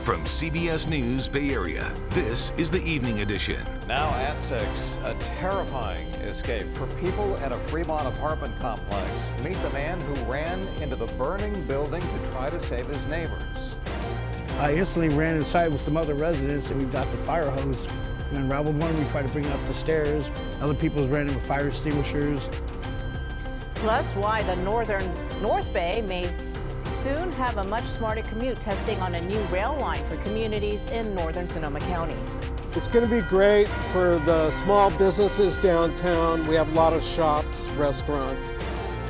From CBS News Bay Area, this is the Evening Edition. Now at 6, a terrifying escape for people at a Fremont apartment complex. Meet the man who ran into the burning building to try to save his neighbors. I instantly ran inside with some other residents and we got the fire hose. We unraveled one, we tried to bring it up the stairs. Other people ran in with fire extinguishers. Plus, why the North Bay may soon have a much smarter commute, testing on a new rail line for communities in northern Sonoma County. It's going to be great for the small businesses downtown. We have a lot of shops, restaurants.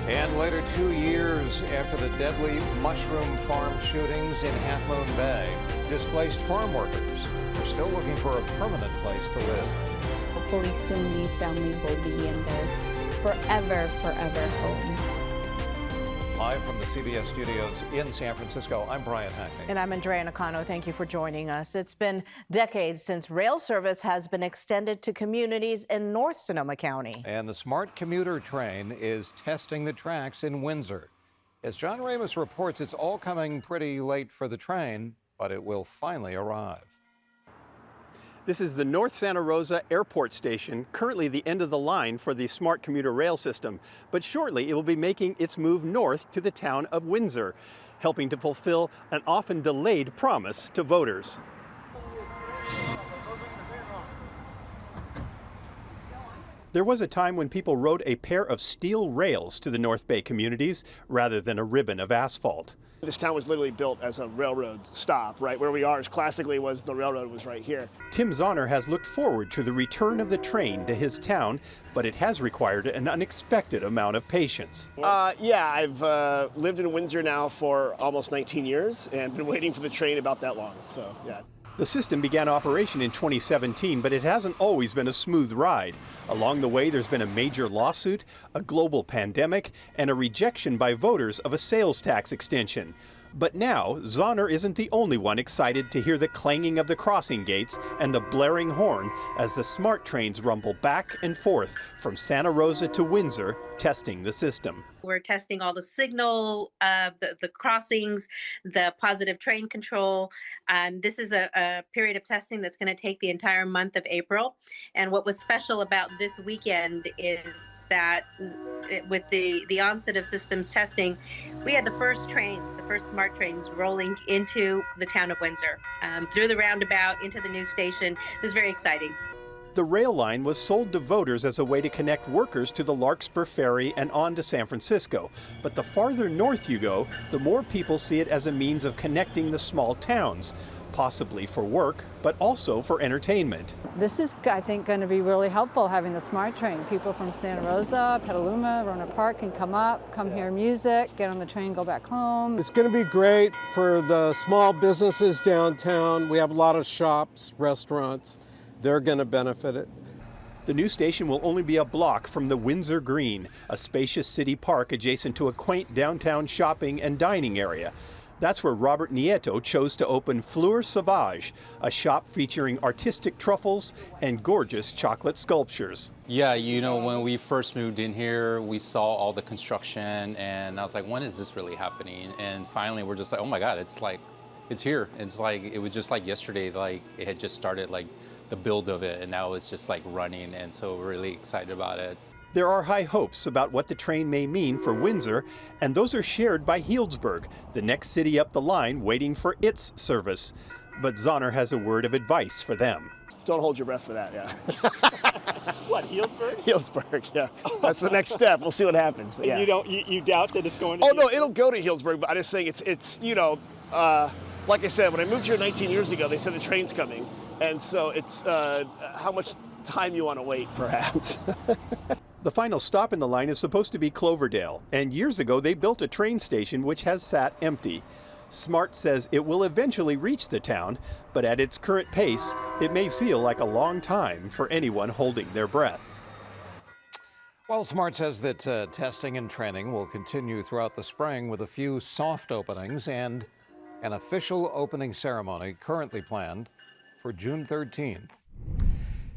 And later, 2 years after the deadly mushroom farm shootings in Half Moon Bay, displaced farm workers are still looking for a permanent place to live. Hopefully soon these families will be in their forever home. Live from the CBS studios in San Francisco, I'm Brian Hackney. And I'm Andrea Nakano. Thank you for joining us. It's been decades since rail service has been extended to communities in North Sonoma County. And the smart commuter train is testing the tracks in Windsor. As John Ramos reports, it's all coming pretty late for the train, but it will finally arrive. This is the North Santa Rosa Airport Station, currently the end of the line for the smart commuter rail system. But shortly it will be making its move north to the town of Windsor, helping to fulfill an often delayed promise to voters. There was a time when people rode a pair of steel rails to the North Bay communities rather than a ribbon of asphalt. This town was literally built as a railroad stop, right? Where we are is classically was the railroad was right here. Tim Zahner has looked forward to the return of the train to his town, but it has required an unexpected amount of patience. Yeah, I've lived in Windsor now for almost 19 years and been waiting for the train about that long, so yeah. The system began operation in 2017, but it hasn't always been a smooth ride. Along the way, there's been a major lawsuit, a global pandemic, and a rejection by voters of a sales tax extension. But now, Zahner isn't the only one excited to hear the clanging of the crossing gates and the blaring horn as the smart trains rumble back and forth from Santa Rosa to Windsor, testing the system. We're testing all the signal, the crossings, the positive train control. This is a period of testing that's going to take the entire month of April. And what was special about this weekend is that with the onset of systems testing, we had the first smart trains rolling into the town of Windsor, through the roundabout, into the new station. It was very exciting. The rail line was sold to voters as a way to connect workers to the Larkspur Ferry and on to San Francisco. But the farther north you go, the more people see it as a means of connecting the small towns, possibly for work, but also for entertainment. This is, I think, going to be really helpful, having the smart train. People from Santa Rosa, Petaluma, Rohnert Park can come up, come hear music, get on the train, go back home. It's going to be great for the small businesses downtown. We have a lot of shops, restaurants. They're going to benefit it. The new station will only be a block from the Windsor Green, a spacious city park adjacent to a quaint downtown shopping and dining area. That's where Robert Nieto chose to open Fleur Sauvage, a shop featuring artistic truffles and gorgeous chocolate sculptures. Yeah, you know, when we first moved in here, we saw all the construction and I was like, when is this really happening? And finally we're just like, oh my God, it's here. It's like, it was just like yesterday, like it had just started, like the build of it, and now it's just like running, and so we're really excited about it. There are high hopes about what the train may mean for Windsor, and those are shared by Healdsburg, the next city up the line waiting for its service. But Zahner has a word of advice for them. Don't hold your breath for that, yeah. What, Healdsburg? Healdsburg, yeah. That's the next step. We'll see what happens. But yeah. You doubt that it's going to? Oh no, it'll go to Healdsburg, but I just think it's you know, like I said, when I moved here 19 years ago, they said the train's coming. And so it's how much time you want to wait, perhaps. The final stop in the line is supposed to be Cloverdale, and years ago they built a train station which has sat empty. Smart says it will eventually reach the town, but at its current pace, it may feel like a long time for anyone holding their breath. Well, Smart says that testing and training will continue throughout the spring with a few soft openings and an official opening ceremony currently planned for June 13th.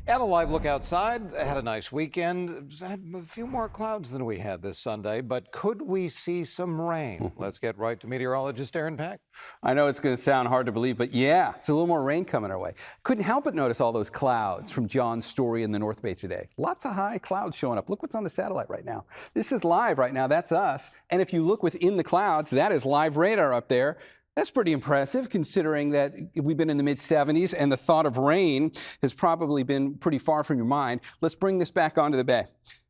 And a live look outside. Had a nice weekend. Had a few more clouds than we had this Sunday, but could we see some rain? Let's get right to meteorologist Aaron Peck. I know it's going to sound hard to believe, but yeah, it's a little more rain coming our way. Couldn't help but notice all those clouds from John's story in the North Bay today. Lots of high clouds showing up. Look what's on the satellite right now. This is live right now. That's us. And if you look within the clouds, that is live radar up there. That's pretty impressive considering that we've been in the mid-70s and the thought of rain has probably been pretty far from your mind. Let's bring this back onto the bay.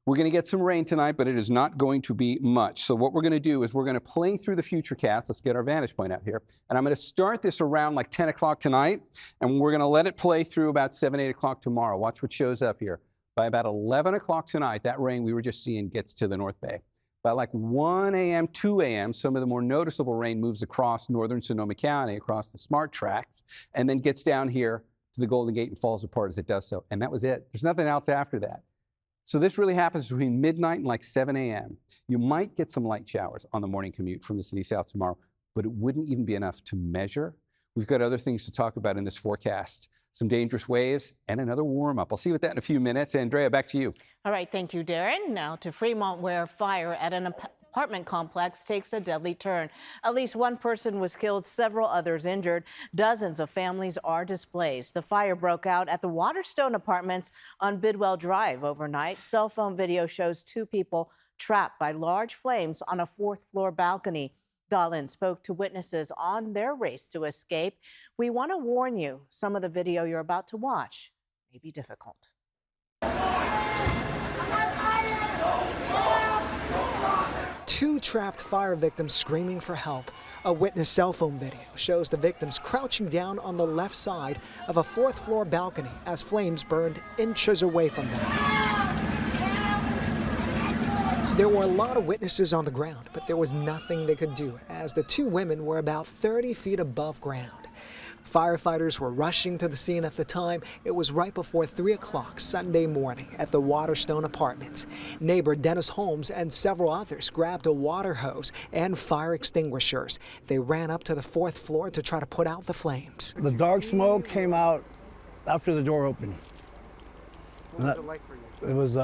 We're going to get some rain tonight, but it is not going to be much. So what we're going to do is we're going to play through the futurecast. Let's get our vantage point out here. And I'm going to start this around like 10 o'clock tonight, and we're going to let it play through about 7, 8 o'clock tomorrow. Watch what shows up here. By about 11 o'clock tonight, that rain we were just seeing gets to the North Bay. By like 1 a.m., 2 a.m., some of the more noticeable rain moves across northern Sonoma County, across the SMART tracks, and then gets down here to the Golden Gate and falls apart as it does so. And that was it. There's nothing else after that. So this really happens between midnight and like 7 a.m. You might get some light showers on the morning commute from the city south tomorrow, but it wouldn't even be enough to measure. We've got other things to talk about in this forecast. Some dangerous waves and another warm up. I'll see you with that in a few minutes. Andrea, back to you. All right, thank you, Darren. Now to Fremont, where fire at an apartment complex takes a deadly turn. At least one person was killed, several others injured. Dozens of families are displaced. The fire broke out at the Waterstone Apartments on Bidwell Drive overnight. Cell phone video shows 2 people trapped by large flames on a 4th-floor balcony. Dahlin spoke to witnesses on their race to escape. We want to warn you, some of the video you're about to watch may be difficult. 2 trapped fire victims screaming for help. A witness cell phone video shows the victims crouching down on the left side of a 4th-floor balcony as flames burned inches away from them. There were a lot of witnesses on the ground, but there was nothing they could do as the 2 women were about 30 feet above ground. Firefighters were rushing to the scene at the time. It was right before 3 o'clock Sunday morning at the Waterstone Apartments. Neighbor Dennis Holmes and several others grabbed a water hose and fire extinguishers. They ran up to the 4th floor to try to put out the flames. The dark smoke came out after the door opened. What was it like for you? It was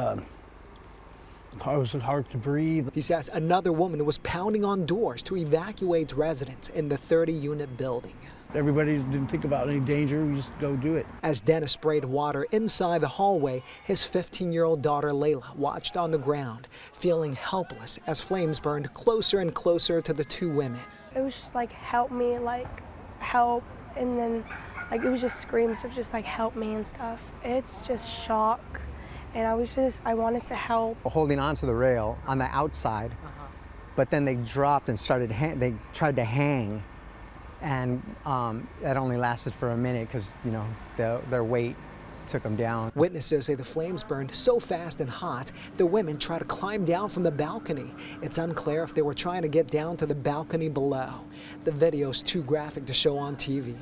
hard to breathe. He says another woman was pounding on doors to evacuate residents in the 30-unit building. Everybody didn't think about any danger, we just go do it. As Dennis sprayed water inside the hallway, his 15-year-old daughter Layla watched on the ground, feeling helpless as flames burned closer and closer to the 2 women. It was just like, help me, like, help, and then like it was just screams of just like, help me and stuff. It's just shock. And I wanted to help. Holding onto the rail on the outside, but then they dropped and they tried to hang, and that only lasted for a minute because, you know, their weight took them down. Witnesses say the flames burned so fast and hot, the women tried to climb down from the balcony. It's unclear if they were trying to get down to the balcony below. The video's too graphic to show on TV.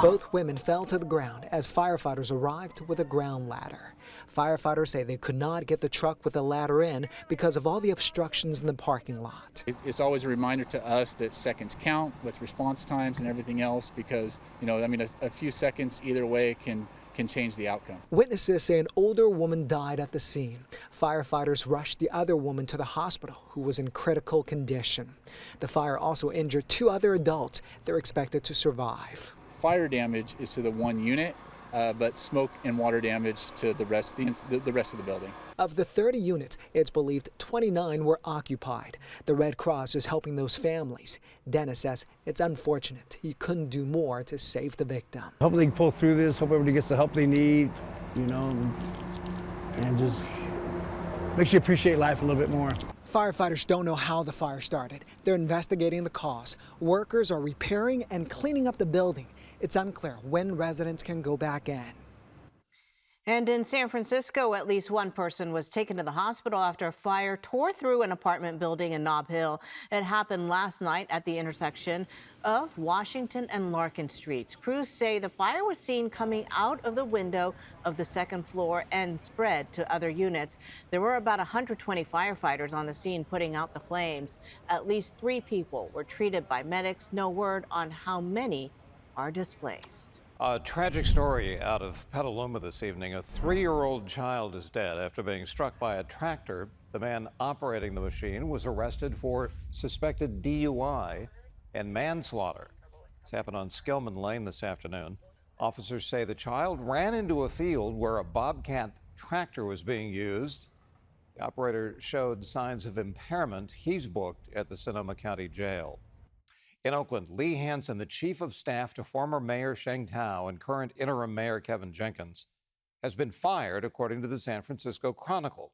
Both women fell to the ground as firefighters arrived with a ground ladder. Firefighters say they could not get the truck with the ladder in because of all the obstructions in the parking lot. It's always a reminder to us that seconds count with response times and everything else because, you know, I mean, a few seconds either way can change the outcome. Witnesses say an older woman died at the scene. Firefighters rushed the other woman to the hospital, who was in critical condition. The fire also injured 2 other adults. They're expected to survive. Fire damage is to the 1 unit, but smoke and water damage to the rest of the building. Of the 30 units, it's believed 29 were occupied. The Red Cross is helping those families. Dennis says it's unfortunate he couldn't do more to save the victim. Hope they can pull through this, hope everybody gets the help they need, you know, and just makes you appreciate life a little bit more. Firefighters don't know how the fire started. They're investigating the cause. Workers are repairing and cleaning up the building. It's unclear when residents can go back in. And in San Francisco, at least one person was taken to the hospital after a fire tore through an apartment building in Nob Hill. It happened last night at the intersection of Washington and Larkin Streets. Crews say the fire was seen coming out of the window of the 2nd floor and spread to other units. There were about 120 firefighters on the scene putting out the flames. At least 3 people were treated by medics. No word on how many are displaced. A tragic story out of Petaluma this evening. A 3-year-old child is dead after being struck by a tractor. The man operating the machine was arrested for suspected DUI and manslaughter. This happened on Skillman Lane this afternoon. Officers say the child ran into a field where a Bobcat tractor was being used. The operator showed signs of impairment. He's booked at the Sonoma County Jail. In Oakland, Lee Hansen, the chief of staff to former Mayor Sheng Tao and current interim mayor Kevin Jenkins, has been fired, according to the San Francisco Chronicle.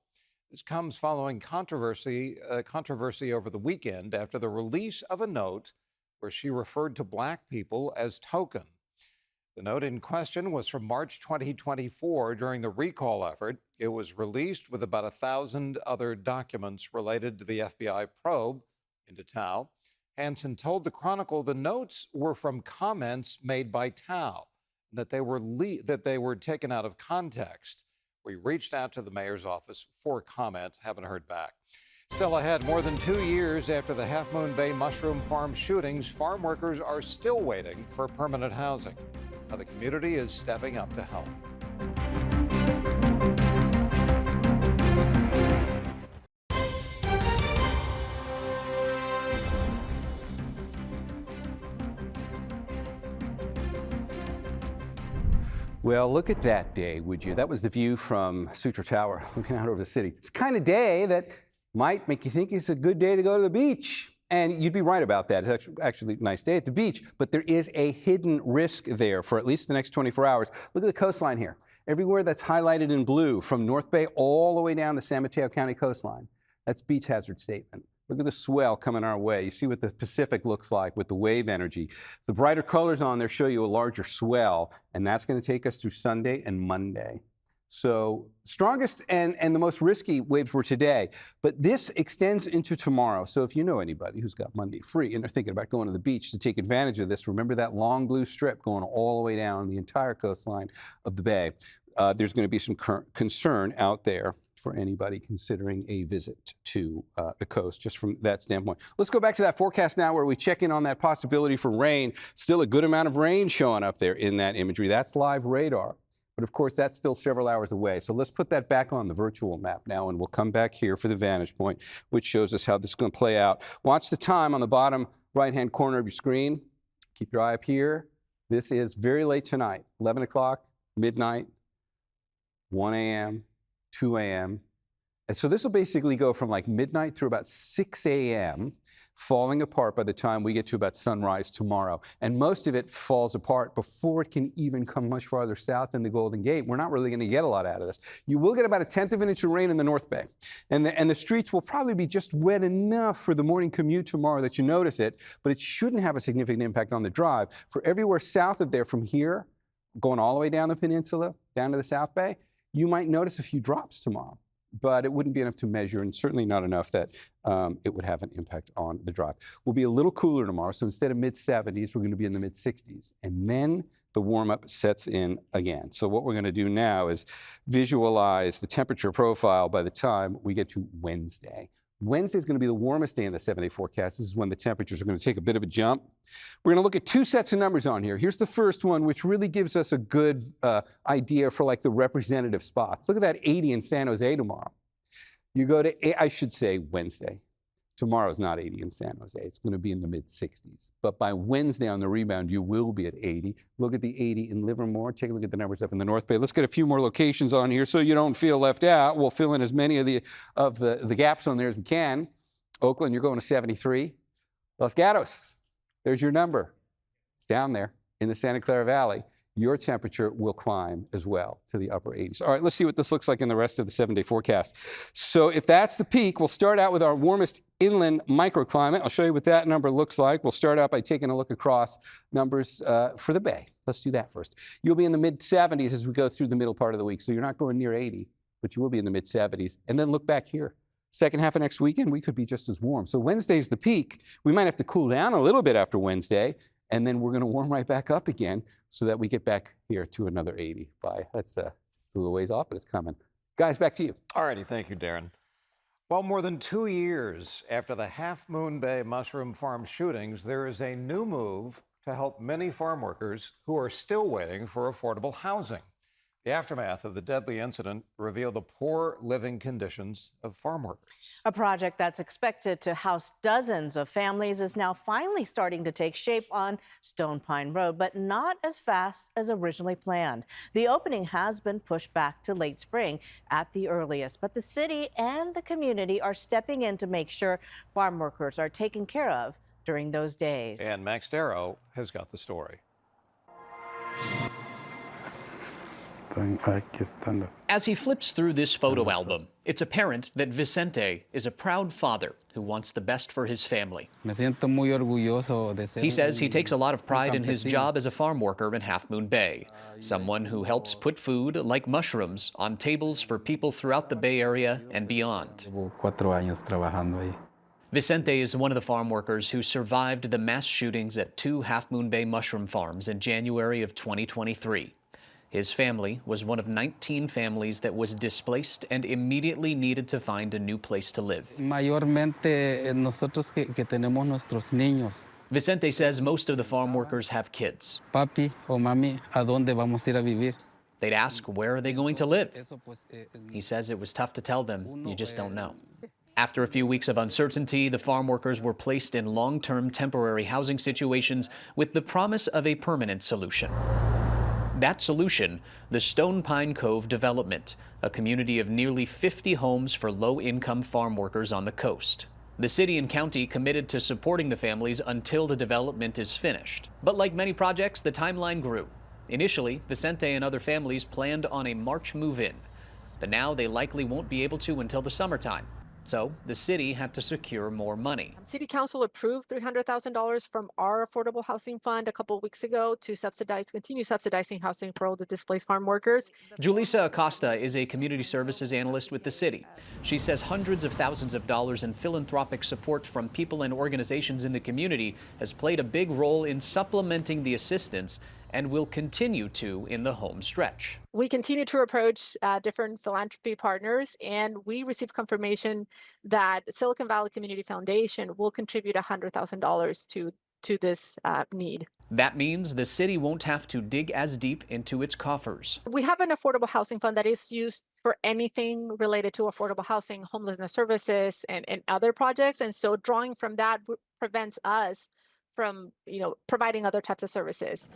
This comes following controversy over the weekend after the release of a note where she referred to black people as token. The note in question was from March 2024 during the recall effort. It was released with about 1,000 other documents related to the FBI probe into Tao. Hansen told the Chronicle the notes were from comments made by Tao, that they were taken out of context. We reached out to the mayor's office for comment, haven't heard back. Still ahead, more than 2 years after the Half Moon Bay mushroom farm shootings, farm workers are still waiting for permanent housing. Now the community is stepping up to help. Well, look at that day, would you? That was the view from Sutra Tower, looking out over the city. It's the kind of day that might make you think it's a good day to go to the beach. And you'd be right about that. It's actually a nice day at the beach, but there is a hidden risk there for at least the next 24 hours. Look at the coastline here. Everywhere that's highlighted in blue, from North Bay all the way down the San Mateo County coastline, that's beach hazard statement. Look at the swell coming our way. You see what the Pacific looks like with the wave energy. The brighter colors on there show you a larger swell, and that's going to take us through Sunday and Monday. So strongest and the most risky waves were today, but this extends into tomorrow. So if you know anybody who's got Monday free and they're thinking about going to the beach to take advantage of this, remember that long blue strip going all the way down the entire coastline of the bay. There's going to be some concern out there for anybody considering a visit to the coast, just from that standpoint. Let's go back to that forecast now where we check in on that possibility for rain. Still a good amount of rain showing up there in that imagery. That's live radar. But of course, that's still several hours away. So let's put that back on the virtual map now, and we'll come back here for the vantage point, which shows us how this is going to play out. Watch the time on the bottom right-hand corner of your screen. Keep your eye up here. This is very late tonight, 11 o'clock, midnight, 1 a.m., 2 a.m. And so this will basically go from like midnight through about 6 a.m., falling apart by the time we get to about sunrise tomorrow. And most of it falls apart before it can even come much farther south than the Golden Gate. We're not really going to get a lot out of this. You will get about 1/10 of an inch of rain in the North Bay. And the streets will probably be just wet enough for the morning commute tomorrow that you notice it, but it shouldn't have a significant impact on the drive. For everywhere south of there from here, going all the way down the peninsula, down to the South Bay, you might notice a few drops tomorrow, but it wouldn't be enough to measure, and certainly not enough that it would have an impact on the drive. We'll be a little cooler tomorrow, so instead of mid-70s, we're going to be in the mid-60s, and then the warm-up sets in again. So what we're going to do now is visualize the temperature profile by the time we get to Wednesday. Wednesday is going to be the warmest day in the 7-day forecast. This is when the temperatures are going to take a bit of a jump. We're going to look at two sets of numbers on here. Here's the first one, which really gives us a good idea for like the representative spots. Look at that 80 in San Jose tomorrow. You go to, I should say Wednesday. Tomorrow's not 80 in San Jose. It's going to be in the mid-60s. But by Wednesday on the rebound, you will be at 80. Look at the 80 in Livermore. Take a look at the numbers up in the North Bay. Let's get a few more locations on here so you don't feel left out. We'll fill in as many of the gaps on there as we can. Oakland, you're going to 73. Los Gatos, there's your number. It's down there in the Santa Clara Valley. Your temperature will climb as well to the upper 80s. All right, let's see what this looks like in the rest of the 7-day forecast. So if that's the peak, we'll start out with our warmest inland microclimate. I'll show you what that number looks like. We'll start out by taking a look across numbers for the Bay. Let's do that first. You'll be in the mid-70s as we go through the middle part of the week. So you're not going near 80, but you will be in the mid-70s. And then look back here. Second half of next weekend, we could be just as warm. So Wednesday's the peak. We might have to cool down a little bit after Wednesday, and then we're going to warm right back up again so that we get back here to another 80 by, it's a little ways off, but it's coming. Guys, back to you. All righty, thank you, Darren. Well, more than 2 years after the Half Moon Bay mushroom farm shootings, there is a new move to help many farm workers who are still waiting for affordable housing. The aftermath of the deadly incident revealed the poor living conditions of farm workers. A project that's expected to house dozens of families is now finally starting to take shape on Stone Pine Road, but not as fast as originally planned. The opening has been pushed back to late spring at the earliest, but the city and the community are stepping in to make sure farm workers are taken care of during those days. And Max Darrow has got the story. As he flips through this photo album, it's apparent that Vicente is a proud father who wants the best for his family. He says he takes a lot of pride in his job as a farm worker in Half Moon Bay, someone who helps put food, like mushrooms, on tables for people throughout the Bay Area and beyond. Vicente is one of the farm workers who survived the mass shootings at 2 Half Moon Bay mushroom farms in January of 2023. His family was one of 19 families that was displaced and immediately needed to find a new place to live. Vicente says most of the farm workers have kids. Papi o mami, ¿a dónde vamos a ir a vivir? They'd ask, where are they going to live? He says it was tough to tell them, you just don't know. After a few weeks of uncertainty, the farm workers were placed in long-term temporary housing situations with the promise of a permanent solution. That solution, the Stone Pine Cove development, a community of nearly 50 homes for low-income farm workers on the coast. The city and county committed to supporting the families until the development is finished. But like many projects, the timeline grew. Initially, Vicente and other families planned on a March move-in, but now they likely won't be able to until the summertime. So the city had to secure more money. City Council approved $300,000 from our affordable housing fund a couple of weeks ago to continue subsidizing housing for all the displaced farm workers. Julissa Acosta is a community services analyst with the city. She says hundreds of thousands of dollars in philanthropic support from people and organizations in the community has played a big role in supplementing the assistance and will continue to in the home stretch. We continue to approach different philanthropy partners, and we received confirmation that Silicon Valley Community Foundation will contribute $100,000 to this need. That means the city won't have to dig as deep into its coffers. We have an affordable housing fund that is used for anything related to affordable housing, homelessness services, and other projects, and so drawing from that prevents us from providing other types of services.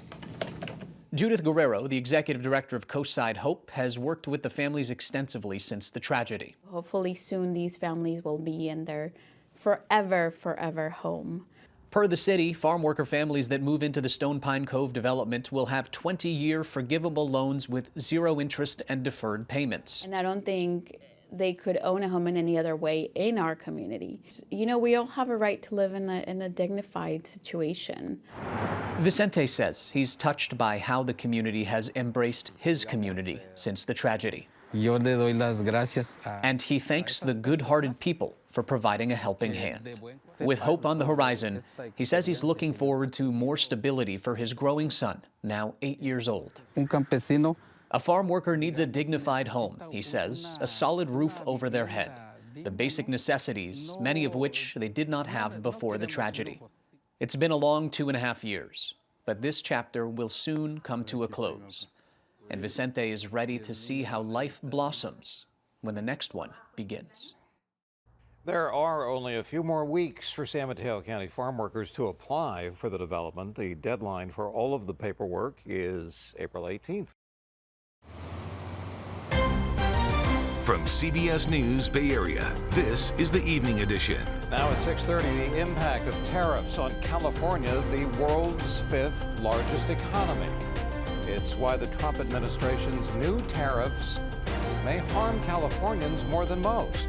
Judith Guerrero, the executive director of Coastside Hope, has worked with the families extensively since the tragedy. Hopefully soon these families will be in their forever home. Per the city, farm worker families that move into the Stone Pine Cove development will have 20-year forgivable loans with zero interest and deferred payments. And I don't think they could own a home in any other way in our community. We all have a right to live in a dignified situation. Vicente says he's touched by how the community has embraced his community since the tragedy. And he thanks the good-hearted people for providing a helping hand. With hope on the horizon, he says he's looking forward to more stability for his growing son, now 8 years old. A farm worker needs a dignified home, he says, a solid roof over their head, the basic necessities, many of which they did not have before the tragedy. It's been a long 2.5 years, but this chapter will soon come to a close. And Vicente is ready to see how life blossoms when the next one begins. There are only a few more weeks for San Mateo County farm workers to apply for the development. The deadline for all of the paperwork is April 18th. From CBS News Bay Area, this is the Evening Edition. Now at 6:30, the impact of tariffs on California, the world's 5th largest economy. It's why the Trump administration's new tariffs may harm Californians more than most.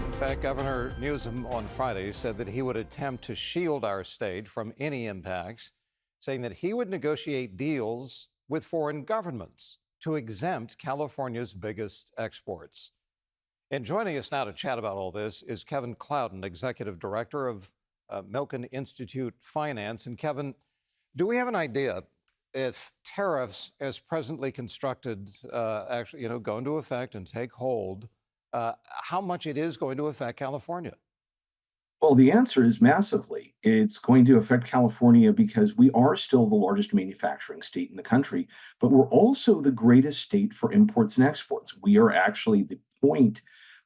In fact, Governor Newsom on Friday said that he would attempt to shield our state from any impacts, saying that he would negotiate deals with foreign governments to exempt California's biggest exports. And joining us now to chat about all this is Kevin Clouden, Executive Director of Milken Institute Finance. And Kevin, do we have an idea if tariffs as presently constructed actually go into effect and take hold, how much it is going to affect California? Well, the answer is massively. It's going to affect California because we are still the largest manufacturing state in the country, but we're also the greatest state for imports and exports. We are actually the point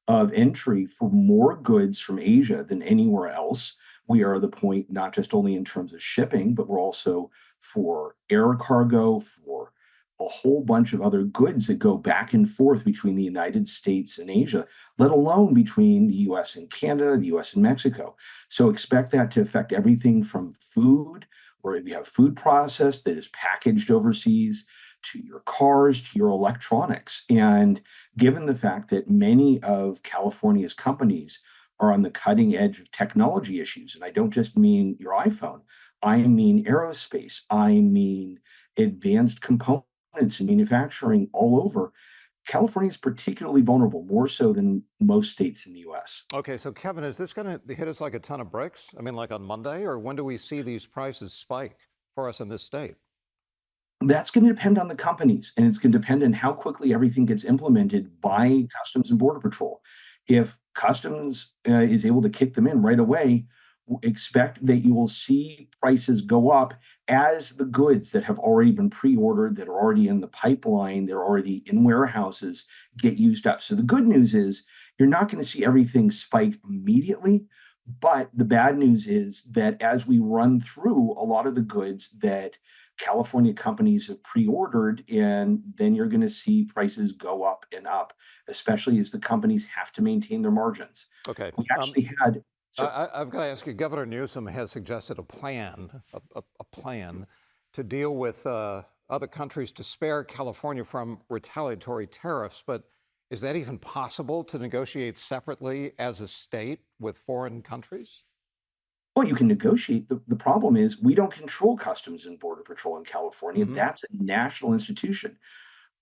of entry for more goods from Asia than anywhere else. We are the point not just only in terms of shipping, but we're also for air cargo, for a whole bunch of other goods that go back and forth between the United States and Asia, let alone between the US and Canada, the US and Mexico. So expect that to affect everything from food, where you have food processed that is packaged overseas, to your cars, to your electronics. And given the fact that many of California's companies are on the cutting edge of technology issues, and I don't just mean your iPhone, I mean aerospace, I mean advanced components in manufacturing all over. California is particularly vulnerable, more so than most states in the US. Okay, so Kevin, is this going to hit us like a ton of bricks? I mean, like on Monday, or when do we see these prices spike for us in this state? That's going to depend on the companies, and it's going to depend on how quickly everything gets implemented by Customs and Border Patrol. If Customs is able to kick them in right away, expect that you will see prices go up as the goods that have already been pre-ordered, that are already in the pipeline, they're already in warehouses, get used up. So the good news is you're not going to see everything spike immediately, but the bad news is that as we run through a lot of the goods that California companies have pre-ordered, and then you're going to see prices go up and up, especially as the companies have to maintain their margins. Okay. We actually had. I've got to ask you, Governor Newsom has suggested a plan to deal with other countries to spare California from retaliatory tariffs. But is that even possible to negotiate separately as a state with foreign countries? Well, you can negotiate. The problem is we don't control Customs and Border Patrol in California. That's a national institution.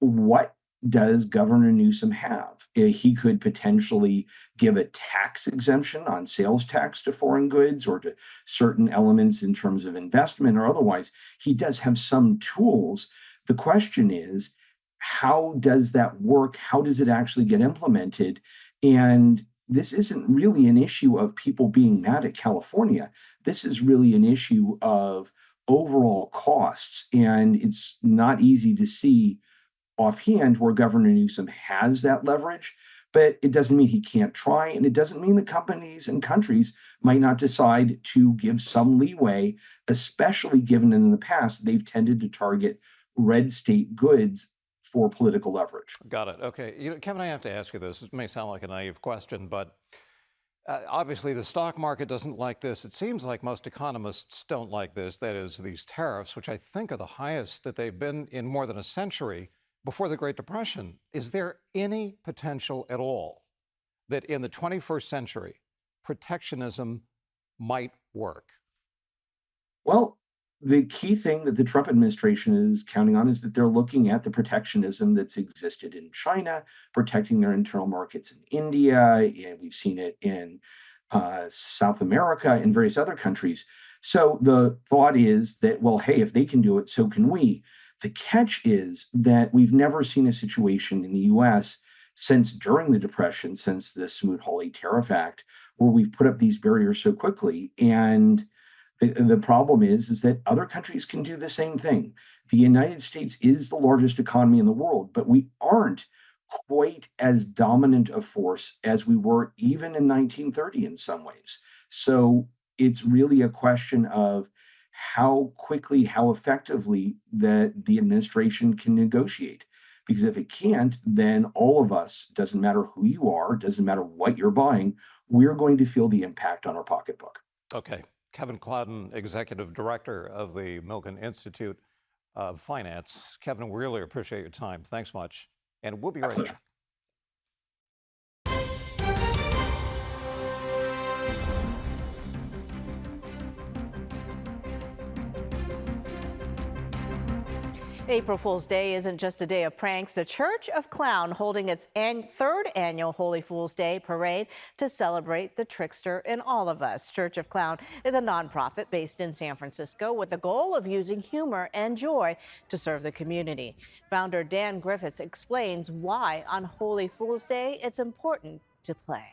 What does Governor Newsom have? He could potentially give a tax exemption on sales tax to foreign goods or to certain elements in terms of investment or otherwise. He does have some tools. The question is, how does that work? How does it actually get implemented? And this isn't really an issue of people being mad at California. This is really an issue of overall costs. And it's not easy to see offhand where Governor Newsom has that leverage, but it doesn't mean he can't try. And it doesn't mean that companies and countries might not decide to give some leeway, especially given in the past they've tended to target red state goods for political leverage. Got it. Okay. Kevin, I have to ask you this. It may sound like a naive question, but obviously the stock market doesn't like this. It seems like most economists don't like this. That is, these tariffs, which I think are the highest that they've been in more than a century before the Great Depression. Is there any potential at all that in the 21st century, protectionism might work? Well, the key thing that the Trump administration is counting on is that they're looking at the protectionism that's existed in China, protecting their internal markets in India, and we've seen it in South America and various other countries. So the thought is that, well, hey, if they can do it, so can we. The catch is that we've never seen a situation in the US since during the Depression, since the Smoot-Hawley Tariff Act, where we've put up these barriers so quickly. And the problem is that other countries can do the same thing. The United States is the largest economy in the world, but we aren't quite as dominant a force as we were even in 1930 in some ways. So it's really a question of how quickly, how effectively that the administration can negotiate. Because if it can't, then all of us, doesn't matter who you are, doesn't matter what you're buying, we're going to feel the impact on our pocketbook. Okay. Kevin Clouden, Executive Director of the Milken Institute of Finance. Kevin, we really appreciate your time. Thanks much. And we'll be right back. April Fool's Day isn't just a day of pranks. The Church of Clown holding its third annual Holy Fool's Day parade to celebrate the trickster in all of us. Church of Clown is a nonprofit based in San Francisco with the goal of using humor and joy to serve the community. Founder Dan Griffiths explains why on Holy Fool's Day it's important to play.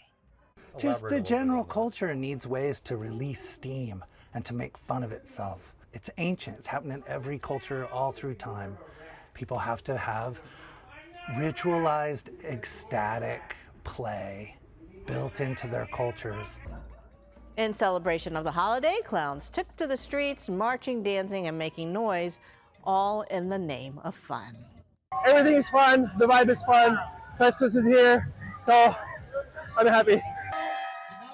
Just the general culture needs ways to release steam and to make fun of itself. It's ancient. It's happened in every culture all through time. People have to have ritualized, ecstatic play built into their cultures. In celebration of the holiday, clowns took to the streets, marching, dancing, and making noise, all in the name of fun. Everything is fun. The vibe is fun. Festus is here, so I'm happy.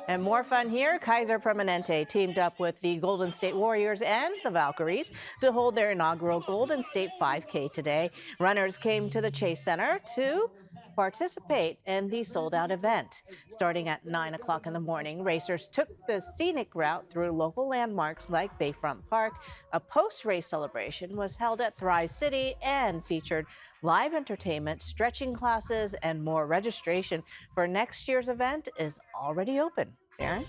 And more fun here, Kaiser Permanente teamed up with the Golden State Warriors and the Valkyries to hold their inaugural Golden State 5K today. Runners came to the Chase Center to participate in the sold-out event. Starting at 9 o'clock in the morning, racers took the scenic route through local landmarks like Bayfront Park. A post-race celebration was held at Thrive City and featured live entertainment, stretching classes, and more. Registration for next year's event is already open. Aaron?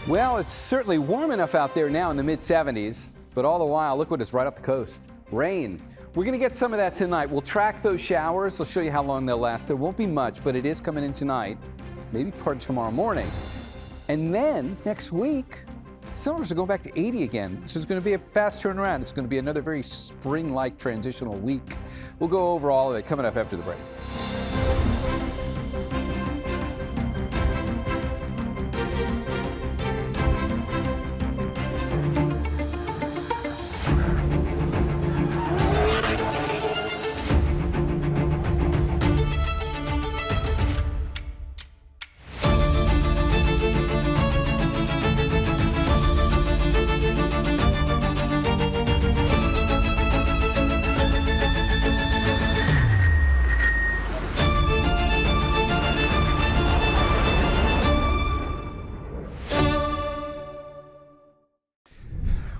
Well, it's certainly warm enough out there now in the mid-70s, but all the while, look what is right up the coast. Rain. We're going to get some of that tonight. We'll track those showers. I'll show you how long they'll last. There won't be much, but it is coming in tonight, maybe part of tomorrow morning. And then next week, summers are going back to 80 again. So it's going to be a fast turnaround. It's going to be another very spring-like transitional week. We'll go over all of it coming up after the break.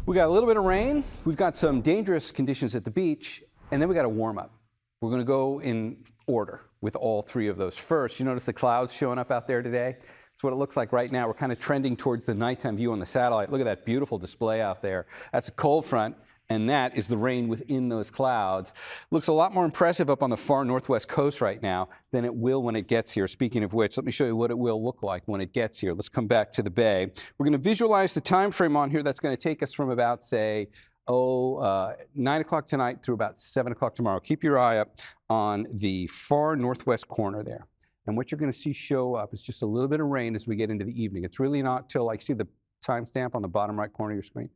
We got a little bit of rain, we've got some dangerous conditions at the beach, and then we got a warm up. We're going to go in order with all three of those. First, you notice the clouds showing up out there today? That's what it looks like right now. We're kind of trending towards the nighttime view on the satellite. Look at that beautiful display out there. That's a cold front, and that is the rain within those clouds. Looks a lot more impressive up on the far northwest coast right now than it will when it gets here. Speaking of which, let me show you what it will look like when it gets here. Let's come back to the bay. We're going to visualize the time frame on here. That's going to take us from about, say, 9 o'clock tonight through about 7 o'clock tomorrow. Keep your eye up on the far northwest corner there. And what you're going to see show up is just a little bit of rain as we get into the evening. It's really not till, like, see the timestamp on the bottom right corner of your screen?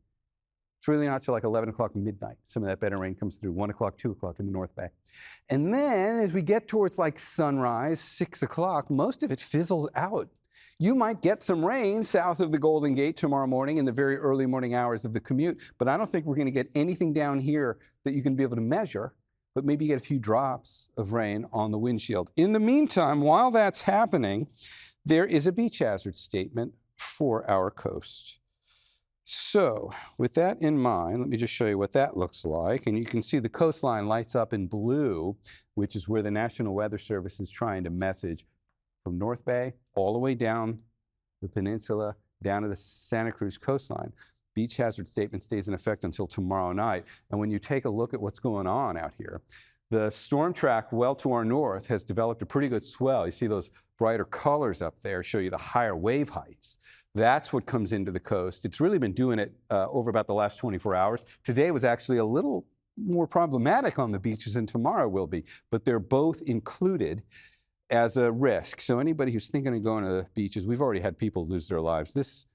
It's really not till like 11 o'clock midnight. Some of that better rain comes through 1 o'clock, 2 o'clock in the North Bay. And then as we get towards like sunrise, 6 o'clock, most of it fizzles out. You might get some rain south of the Golden Gate tomorrow morning in the very early morning hours of the commute, but I don't think we're going to get anything down here that you can be able to measure, but maybe you get a few drops of rain on the windshield. In the meantime, while that's happening, there is a beach hazard statement for our coast. So with that in mind, let me just show you what that looks like. And you can see the coastline lights up in blue, which is where the National Weather Service is trying to message from North Bay all the way down the peninsula, down to the Santa Cruz coastline. Beach hazard statement stays in effect until tomorrow night. And when you take a look at what's going on out here, the storm track well to our north has developed a pretty good swell. You see those brighter colors up there show you the higher wave heights. That's what comes into the coast. It's really been doing it over about the last 24 hours. Today was actually a little more problematic on the beaches than tomorrow will be, but they're both included as a risk. So anybody who's thinking of going to the beaches, we've already had people lose their lives this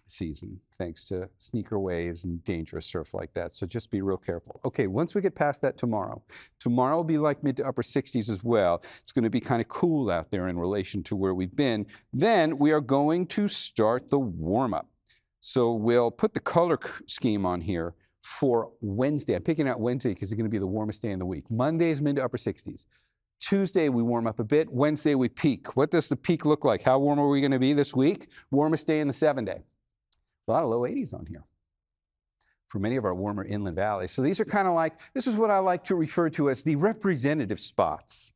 season, thanks to sneaker waves and dangerous surf like that. So just be real careful. Okay, once we get past that tomorrow will be like mid to upper 60s as well. It's going to be kind of cool out there in relation to where we've been. Then we are going to start the warm-up. So we'll put the color scheme on here for Wednesday. I'm picking out Wednesday because it's going to be the warmest day in the week. Monday is mid to upper 60s. Tuesday, we warm up a bit. Wednesday, we peak. What does the peak look like? How warm are we going to be this week? Warmest day in the 7-day. A lot of low 80s on here for many of our warmer inland valleys. So these are kind of like, this is what I like to refer to as the representative spots.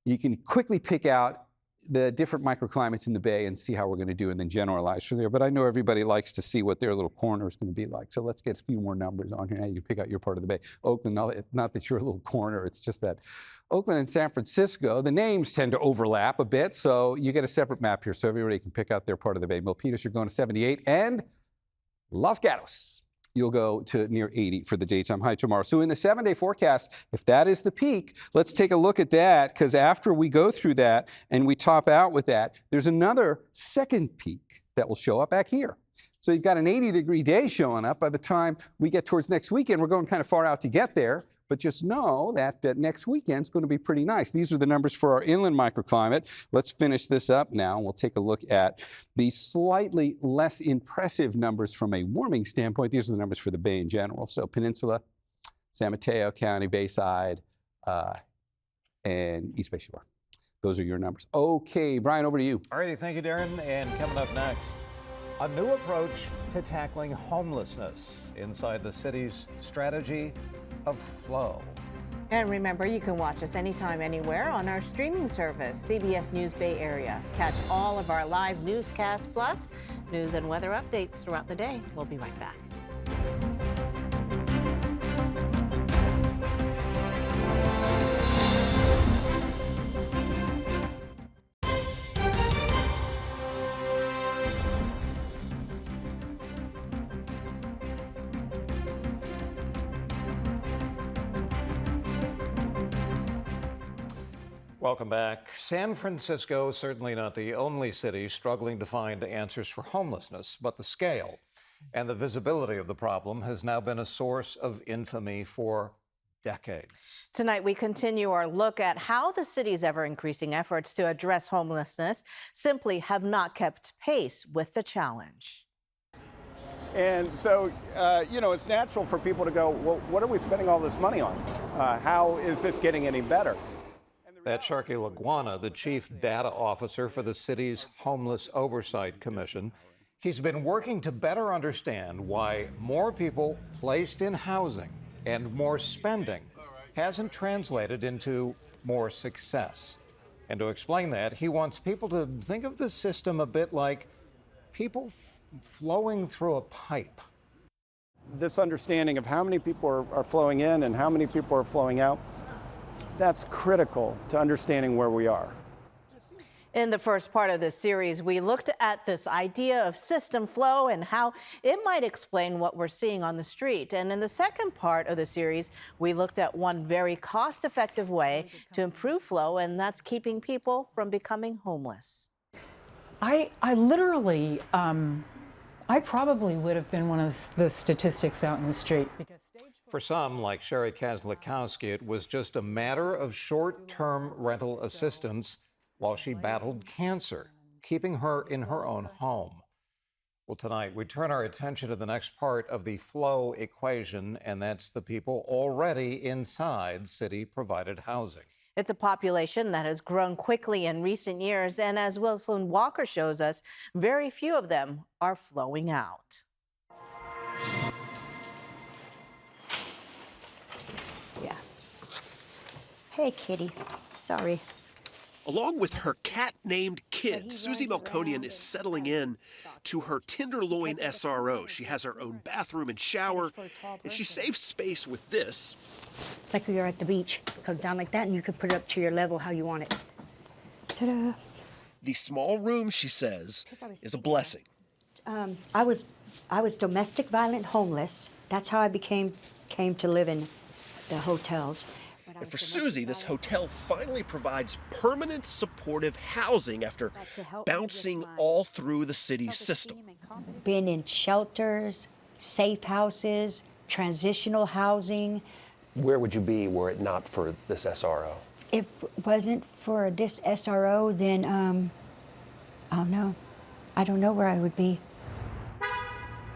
You can quickly pick out the different microclimates in the Bay and see how we're going to do and then generalize from there. But I know everybody likes to see what their little corner is going to be like. So let's get a few more numbers on here. Now you can pick out your part of the Bay. Oakland, not that you're a little corner, it's just that Oakland and San Francisco, the names tend to overlap a bit, so you get a separate map here so everybody can pick out their part of the Bay. Milpitas, you're going to 78, and Los Gatos, you'll go to near 80 for the daytime high tomorrow. So in the 7-day forecast, if that is the peak, let's take a look at that, because after we go through that and we top out with that, there's another second peak that will show up back here. So you've got an 80-degree day showing up by the time we get towards next weekend. We're going kind of far out to get there, but just know that next weekend's going to be pretty nice. These are the numbers for our inland microclimate. Let's finish this up now. We'll take a look at the slightly less impressive numbers from a warming standpoint. These are the numbers for the Bay in general. So Peninsula, San Mateo County, Bayside, and East Bay Shore. Those are your numbers. Okay, Brian, over to you. All righty, thank you, Darren. And coming up next, a new approach to tackling homelessness inside the city's strategy of flow. And remember, you can watch us anytime, anywhere on our streaming service, CBS News Bay Area. Catch all of our live newscasts, plus news and weather updates throughout the day. We'll be right back. Welcome back. San Francisco, certainly not the only city struggling to find answers for homelessness, but the scale and the visibility of the problem has now been a source of infamy for decades. Tonight, we continue our look at how the city's ever-increasing efforts to address homelessness simply have not kept pace with the challenge. And so, it's natural for people to go, well, what are we spending all this money on? How is this getting any better? That's Sharkey Laguana, the chief data officer for the city's Homeless Oversight Commission. He's been working to better understand why more people placed in housing and more spending hasn't translated into more success. And to explain that, he wants people to think of the system a bit like people flowing through a pipe. This understanding of how many people are flowing in and how many people are flowing out, that's critical to understanding where we are. In the first part of this series, we looked at this idea of system flow and how it might explain what we're seeing on the street. And in the second part of the series, we looked at one very cost-effective way to improve flow, and that's keeping people from becoming homeless. I literally, I probably would have been one of the statistics out in the street. For some, like Sherry Kazlikowski, it was just a matter of short-term rental assistance while she battled cancer, keeping her in her own home. Well, tonight, we turn our attention to the next part of the flow equation, and that's the people already inside city-provided housing. It's a population that has grown quickly in recent years, and as Wilson Walker shows us, very few of them are flowing out. Hey, kitty. Sorry. Along with her cat-named kid, Susie Melkonian is settling in to her Tenderloin SRO. She has her own bathroom and shower, and she saves space with this. Like you're at the beach. Come down like that, and you can put it up to your level how you want it. Ta-da. The small room, she says, is a blessing. I was domestic violent homeless. That's how I came to live in the hotels. And for Susie, this hotel finally provides permanent supportive housing after bouncing all through the city's system. Been in shelters, safe houses, transitional housing. Where would you be were it not for this SRO? If it wasn't for this SRO, then, I don't know. I don't know where I would be.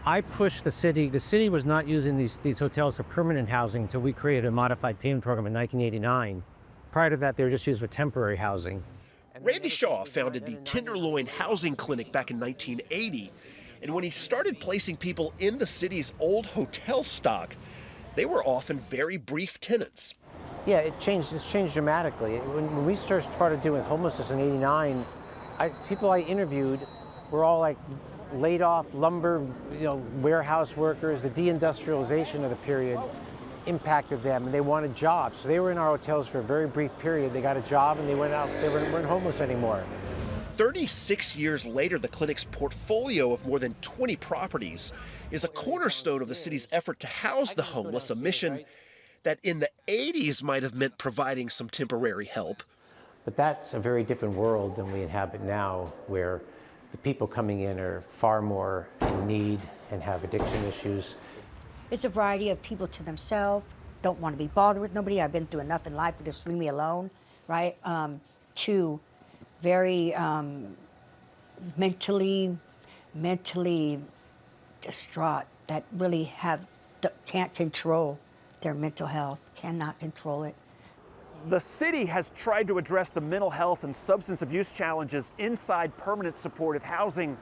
I pushed the city. The city was not using these hotels for permanent housing until we created a modified payment program in 1989. Prior to that, they were just used for temporary housing. Randy Shaw founded the Tenderloin Housing Clinic back in 1980. And when he started placing people in the city's old hotel stock, they were often very brief tenants. Yeah, it's changed dramatically. When we started doing homelessness in '89, people I interviewed were all like laid off lumber, warehouse workers. The deindustrialization of the period impacted them, and they wanted jobs. So they were in our hotels for a very brief period. They got a job and they went out. They weren't homeless anymore. 36 years later, the clinic's portfolio of more than 20 properties is a cornerstone of the city's effort to house the homeless, a mission that in the 80s might have meant providing some temporary help. But that's a very different world than we inhabit now, where the people coming in are far more in need and have addiction issues. It's a variety of people to themselves, don't want to be bothered with nobody. I've been through enough in life to just leave me alone, right? To very mentally distraught, that really can't control their mental health, cannot control it. The city has tried to address the mental health and substance abuse challenges inside permanent supportive housing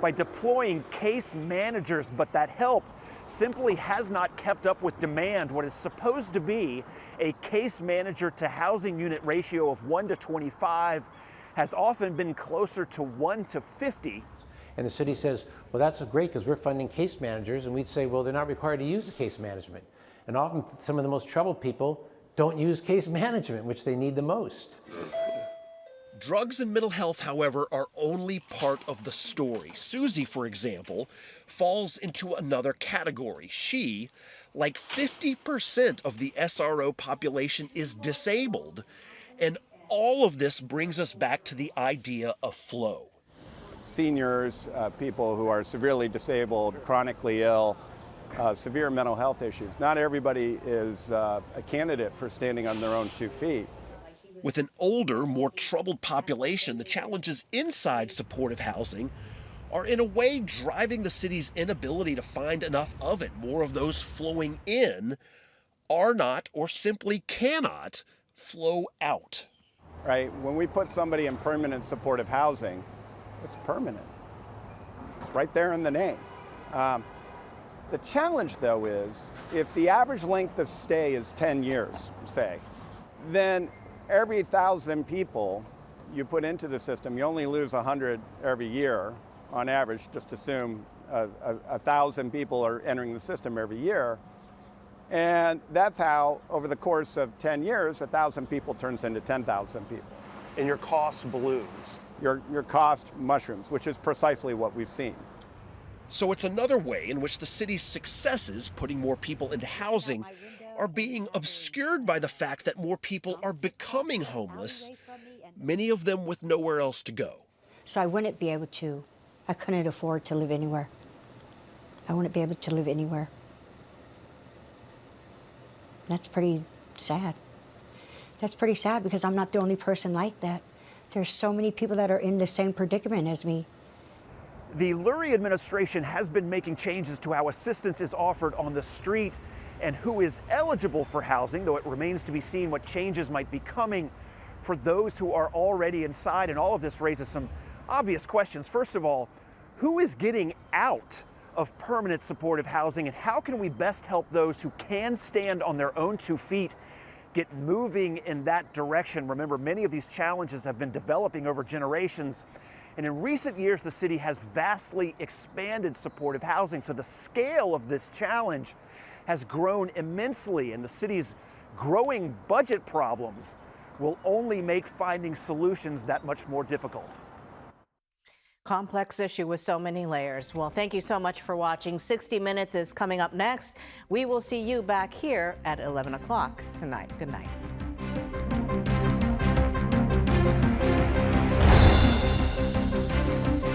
by deploying case managers, but that help simply has not kept up with demand. What is supposed to be a case manager to housing unit ratio of 1 to 25 has often been closer to 1 to 50. And the city says, well, that's great because we're funding case managers. And we'd say, well, they're not required to use the case management. And often some of the most troubled people don't use case management, which they need the most. Drugs and mental health, however, are only part of the story. Susie, for example, falls into another category. She, like 50% of the SRO population, is disabled. And all of this brings us back to the idea of flow. Seniors, people who are severely disabled, chronically ill, severe mental health issues. Not everybody is a candidate for standing on their own 2 feet. With an older, more troubled population, the challenges inside supportive housing are in a way driving the city's inability to find enough of it. More of those flowing in are not, or simply cannot, flow out. Right? When we put somebody in permanent supportive housing, it's permanent. It's right there in the name. The challenge, though, is if the average length of stay is 10 years, say, then every 1,000 people you put into the system, you only lose 100 every year on average. Just assume 1,000 people are entering the system every year. And that's how, over the course of 10 years, 1,000 people turns into 10,000 people. And your cost balloons. Your cost mushrooms, which is precisely what we've seen. So it's another way in which the city's successes, putting more people into housing, are being obscured by the fact that more people are becoming homeless, many of them with nowhere else to go. So I couldn't afford to live anywhere. I wouldn't be able to live anywhere. That's pretty sad. That's pretty sad because I'm not the only person like that. There's so many people that are in the same predicament as me. The Lurie administration has been making changes to how assistance is offered on the street and who is eligible for housing, though it remains to be seen what changes might be coming for those who are already inside. And all of this raises some obvious questions. First of all, who is getting out of permanent supportive housing, and how can we best help those who can stand on their own 2 feet get moving in that direction? Remember, many of these challenges have been developing over generations. And in recent years, the city has vastly expanded supportive housing. So the scale of this challenge has grown immensely, and the city's growing budget problems will only make finding solutions that much more difficult. Complex issue with so many layers. Well, thank you so much for watching. 60 Minutes is coming up next. We will see you back here at 11 o'clock tonight. Good night.